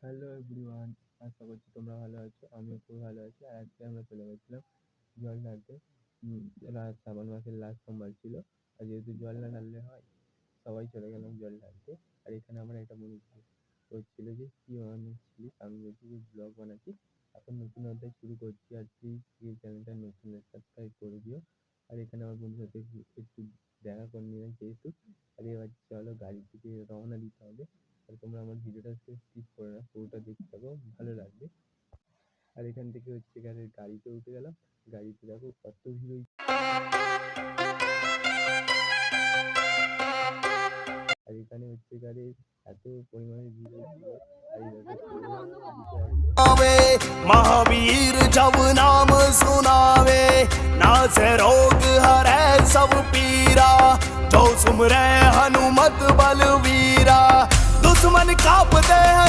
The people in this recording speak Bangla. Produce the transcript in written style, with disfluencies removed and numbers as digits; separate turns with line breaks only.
হ্যালো এভরিওয়ান, আশা করছি তোমরা ভালো আছো। আমিও খুব ভালো আছি। আর আজকে আমরা চলে গেছিলাম জল ঢালতে। শ্রাবণ মাসের লাস্ট সোমবার ছিল। আর যেহেতু জল না ঢাললে হয়, সবাই চলে গেলাম জল ঢালতে। আর এখানে আমার একটা বন্ধু বলছিল যে কি বানাচ্ছিলিস, আমি বলছি যে ব্লগ বানাচ্ছি। এখন নতুন অধ্যায় শুরু করছি, আর প্লিজ এই চ্যানেলটা নতুন সাবস্ক্রাইব করে দিও। আর এখানে আমার বন্ধুর সাথে একটু দেখা করে নিলাম যেহেতু। আর এবার চলো গাড়ি থেকে রওনা দিতে হবে। আর তোমরা আমার ভিডিওটা স্কিপ করে না, পুরোটা দেখতে থাকো, ভালো লাগবে। আর এখান থেকে হচ্ছে গাড়িতে উঠে গেলাম। গাড়িতে দেখো কত ভিড় হয়েছে। আর এখানে হচ্ছে এত পরিমাণে ভিড় হয়েছিল। আর এই দেখো
महावीर जब नाम सुनावे ना से रोग हरे सब पीरा, जो सुमरे हनुमत बलवीरा दुश्मन कापते हैं।